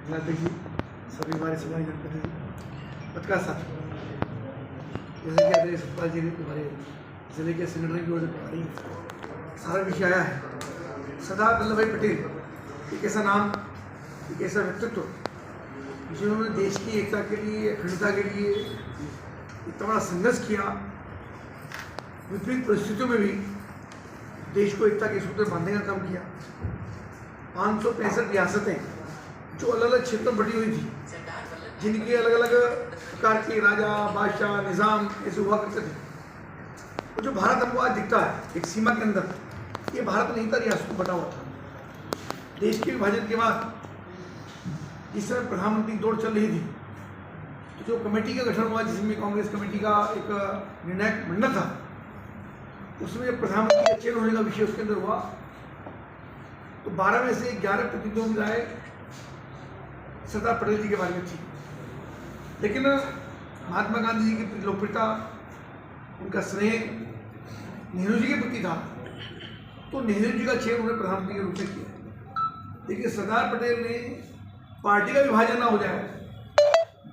जिलाध्यक्ष जी, सभी हमारे समाज जनप्रतिनिधि, पत्रकार साथियों, जैसे कि आदरणीय सतपाल जी ने हमारे जिले के संगठन की ओर से प्रभारी सारा विषय आया है। सरदार वल्लभ भाई पटेल एक ऐसा नाम, एक ऐसा व्यक्तित्व जिन्होंने देश की एकता के लिए, अखंडता के लिए इतना बड़ा संघर्ष किया। विपरीत परिस्थितियों में भी देश को एकता के सूत्र बांधने का काम किया। 565 रियासतें जो अलग अलग क्षेत्र में बटी हुई थी, जिनके अलग अलग प्रकार के राजा, बादशाह, निज़ाम ऐसे हुआ करते थे। तो जो भारत हमको आज दिखता है एक सीमा के अंदर, ये भारत नहीं था, रियासत में बटा हुआ था। देश के विभाजन के बाद जिस समय प्रधानमंत्री दौड़ चल रही थी, तो जो कमेटी का गठन हुआ, जिसमें कांग्रेस कमेटी का एक निर्णायक मंडल था, उसमें प्रधानमंत्री का चयन होने का विषय उसके अंदर हुआ। तो 12 में से 11 प्रतिनिधियों की राय सरदार पटेल जी के बारे में थी, लेकिन महात्मा गांधी जी की लोकप्रियता, उनका स्नेह नेहरू जी के प्रति था, तो नेहरू जी का चयन उन्होंने प्रधानमंत्री के रूप में किया। लेकिन सरदार पटेल ने पार्टी का विभाजन ना हो जाए,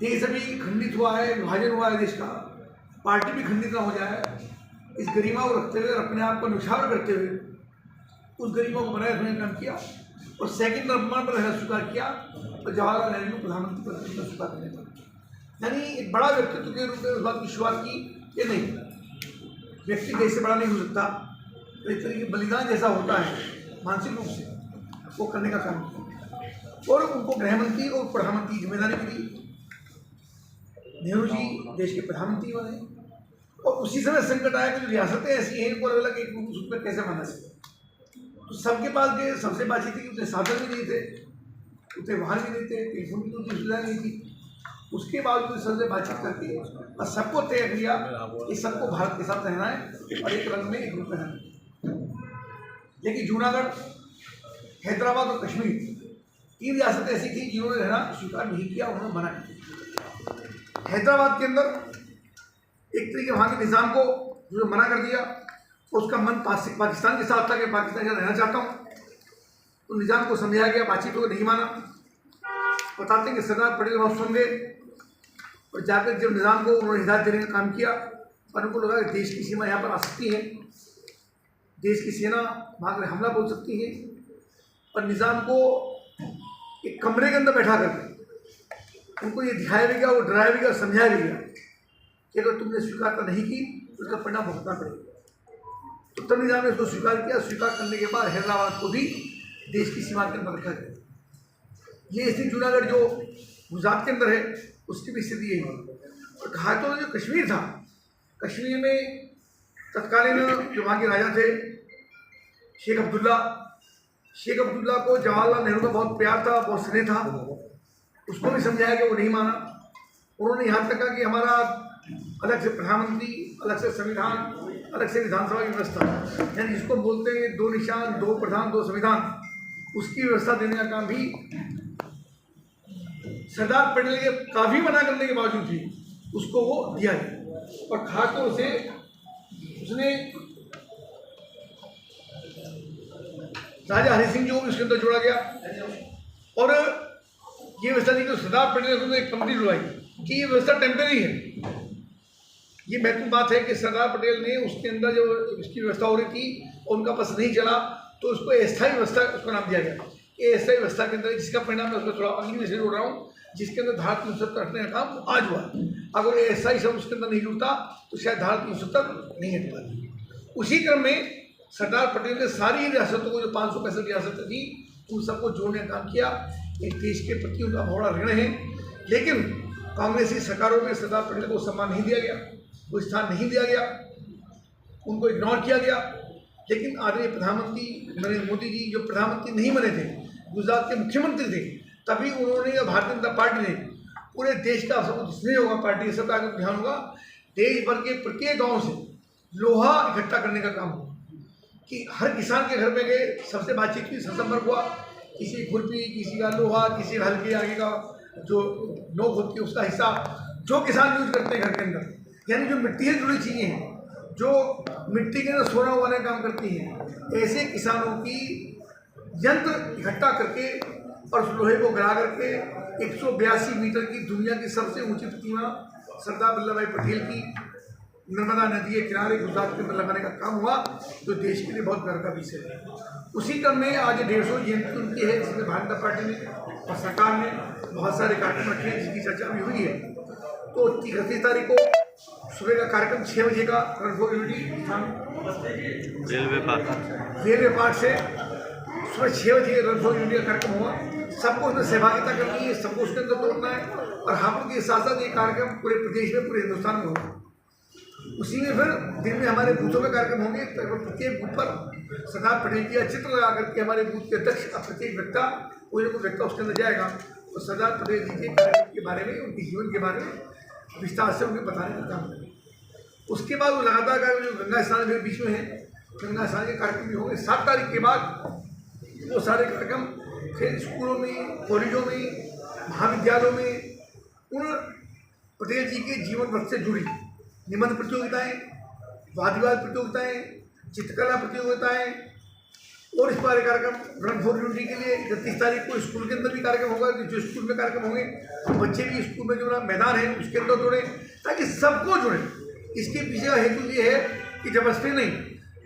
देश अभी खंडित हुआ है, विभाजन हुआ है देश का, पार्टी भी खंडित ना हो जाए, इस गरिमा को रखते हुए, अपने आप को न्यौछावर करते हुए उस गरिमा को बनाए रखने का काम किया और सेकंड नंबर पर रहना स्वीकार किया और जवाहरलाल नेहरू को प्रधानमंत्री पद पर स्वीकार करने का, यानी एक बड़ा व्यक्तित्व के रूप में उस बात की शुरुआत की। ये नहीं, व्यक्ति देश से बड़ा नहीं हो सकता, तो एक तरीके बलिदान जैसा होता है मानसिक रूप से, वो करने का काम किया और उनको गृहमंत्री और प्रधानमंत्री की जिम्मेदारी मिली। नेहरू जी देश के प्रधानमंत्री बने और उसी समय संकट आया कि जो रियासतें ऐसी हैं, इनको अलग अलग एक रूप में कैसे माना सके। तो सबके पास जो सबसे बातचीत थी कि उतने साधन भी नहीं थे, उतने वाहन भी नहीं थे, टेलीफोन की उतनी सुविधा नहीं थी। उसके बावजूद सबसे बातचीत करके और सबको तय किया कि सबको भारत के साथ रहना है और एक रंग में, एक रूप में रहना है। लेकिन जूनागढ़, हैदराबाद और कश्मीर, 3 रियासतें ऐसी थी जिन्होंने रहना स्वीकार नहीं किया, उन्होंने मना किया। हैदराबाद के अंदर एक तरीके वहाँ के निज़ाम को जो मना कर दिया, उसका मन पाकिस्तान के साथ था कि पाकिस्तान के साथ रहना चाहता हूँ, तो निज़ाम को समझाया गया, बातचीत को नहीं माना। बताते हैं कि सरदार पटेल वहाँ सुन गए और जाकर जब निज़ाम को उन्होंने हिदायत देने का काम किया और उनको लगा कि देश की सीमा यहाँ पर आ सकती है, देश की सेना वहाँ पर हमला बोल सकती है, और निज़ाम को एक कमरे के अंदर बैठा करके उनको ये दिखाया भी गया, वो डराया भी गया, समझाया भी गया कि अगर तुमने स्वीकारता नहीं की तो उसका परिणाम भुगतना पड़ेगा। तो तब निज़ाम ने उसको स्वीकार किया। स्वीकार करने के बाद हैदराबाद को भी देश की सीमा के अंदर रखा गया। ये स्थिति जूनागढ़ जो गुजरात के अंदर है, उसकी भी स्थिति यही है। और कहा तो जो कश्मीर था, कश्मीर में तत्कालीन जो वहाँ के राजा थे शेख अब्दुल्ला को जवाहरलाल नेहरू का बहुत प्यार था, बहुत स्नेह था, उसको भी समझाया कि वो नहीं माना। उन्होंने यहाँ तक कहा कि हमारा अलग से प्रधानमंत्री, अलग से संविधान, अलग से विधानसभा की व्यवस्था, यानी जिसको बोलते हैं 2 निशान, 2 प्रधान, 2 संविधान, उसकी व्यवस्था देने का काम भी सरदार पटेल के काफ़ी मना करने के बावजूद भी उसको वो दिया गया। और खासतौर से उसने राजा हरि सिंह जो उसके अंदर जोड़ा गया और ये व्यवस्था थी कि सरदार पटेल ने एक कमेटी जुड़वाई कि ये व्यवस्था टेम्परेरी है। ये महत्वपूर्ण बात है कि सरदार पटेल ने उसके अंदर जो इसकी व्यवस्था हो रही थी और उनका बस नहीं चला, तो उसको अस्थायी व्यवस्था उसका नाम दिया गया। ये अस्थायी व्यवस्था के अंदर जिसका परिणाम मैं उसको थोड़ा अगली में से जोड़ रहा हूँ, जिसके अंदर धारा 370 हटने का काम आज हुआ। अगर ये अस्थायी शब्द उसके अंदर नहीं जुड़ता तो शायद धारा 370 नहीं हट पाती। उसी क्रम में सरदार पटेल ने सारी रियासतों को, जो 565 रियासतें थी, उन सबको जोड़ने का काम किया। एक देश के प्रति उनका बड़ा ऋण है, लेकिन कांग्रेसी सरकारों में सरदार पटेल को सम्मान नहीं दिया गया, कोई स्थान नहीं दिया गया, उनको इग्नोर किया गया। लेकिन आदरणीय प्रधानमंत्री नरेंद्र मोदी जी जो प्रधानमंत्री नहीं बने थे, गुजरात के मुख्यमंत्री थे, तभी उन्होंने, भारतीय जनता पार्टी ने पूरे देश का, सब कुछ नहीं होगा, पार्टी सब का ध्यान होगा, देश भर के प्रत्येक गाँव से लोहा इकट्ठा करने का काम हुआ कि हर किसान के घर में गए, सबसे बातचीत की, संपर्क हुआ, किसी खुरपी, किसी का लोहा, किसी हल्के आगे का जो नोक होती है उसका हिस्सा, जो किसान यूज करते हैं घर के अंदर, यानी जो मिट्टी से जुड़ी चीज़ें हैं, जो मिट्टी के अंदर सोना उगाने का काम करती हैं, ऐसे किसानों की यंत्र इकट्ठा करके और उस लोहे को गला करके 182 मीटर की दुनिया की सबसे ऊंची प्रतिमा सरदार वल्लभ भाई पटेल की नर्मदा नदी के किनारे गुजरात के अंदर लगाने का काम हुआ, जो देश के लिए बहुत गर्व का विषय है। उसी क्रम में आज 150 जयंती उनकी है, जिसमें भारतीय जनता पार्टी ने और सरकार ने बहुत सारे कार्यक्रम रखे हैं, जिसकी चर्चा भी हुई है। तो 31 तारीख को सुबह का कार्यक्रम 6 बजे का run for unity railway park से सुबह 6 बजे रन फॉर यूनिटी का कार्यक्रम हुआ। सबको उसमें सहभागिता करनी है, सबको उसके अंदर तोड़ना है, और हापुड़ के साथ साथ ये कार्यक्रम पूरे प्रदेश में, पूरे हिंदुस्तान में होगा। उसी में फिर दिन में हमारे बूथों में कार्यक्रम होंगे। प्रत्येक बूथ पर सरदार पटेल जी का चित्र लगा करके हमारे बूथ के अध्यक्ष का प्रत्येक व्यक्ता, कोई ना कोई व्यक्ता उसके अंदर जाएगा और सरदार पटेल जी के कार्यक्रम के बारे में, उनके जीवन के बारे में विस्तार से उन्हें बताने का काम करेंगे। उसके बाद वो लगातार जो गंगा स्नान भी बीच में है, गंगा स्नान के कार्यक्रम भी होंगे। 7 तारीख के बाद वो सारे कार्यक्रम फिर स्कूलों में, कॉलेजों में, महाविद्यालयों में उन पटेल जी के जीवन वर्ष से जुड़ी निबंध प्रतियोगिताएं, वाद विवाद प्रतियोगिताएं, चित्रकला प्रतियोगिताएं और इस बार कार्यक्रम रन फॉर यूनिटी के लिए 31 तारीख को स्कूल के अंदर भी कार्यक्रम होगा। जो स्कूल में कार्यक्रम होंगे, बच्चे भी स्कूल में जो मैदान है उसके अंदर जुड़े, ताकि सबको जुड़े। इसके पीछे का हेतु ये है कि जबरदस्ती नहीं,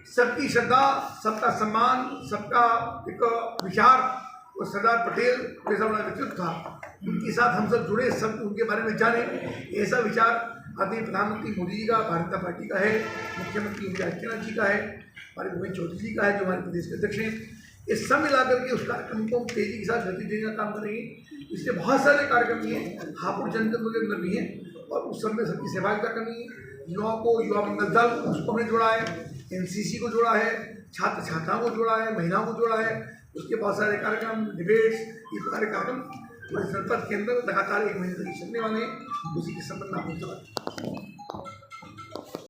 सबकी श्रद्धा, सबका सम्मान, सबका एक विचार, और सरदार पटेल जैसा उनका व्यक्तित्व था, उनके साथ हम सब जुड़े, सब उनके बारे में जाने। ऐसा विचार आदरणीय प्रधानमंत्री मोदी जी का, भारतीय जनता पार्टी का है, मुख्यमंत्री योगी आदित्यनाथ जी का है, हमारे भूपेन्द्र चौधरी जी का है, जो हमारे प्रदेश के अध्यक्ष हैं। ये सब मिलाकर के उस कार्यक्रम को तेजी के साथ गति देने का काम करेंगे। इसलिए बहुत सारे कार्यक्रम ये हापुड़ जनपद के अंदर भी हैं, और उस सब में सबकी सहभागिता करनी है। युवाओं को, युवा मंगल दल, उसको हमने जोड़ा है, NCC को जोड़ा है, छात्र छात्राओं को जोड़ा है, महिलाओं को जोड़ा है। उसके बहुत सारे कार्यक्रम, डिबेट्स, ये सारे कार्यक्रम पूरे जनपद के अंदर लगातार 1 महीने तक चलने वाले हैं। उसी के संबंध में आपको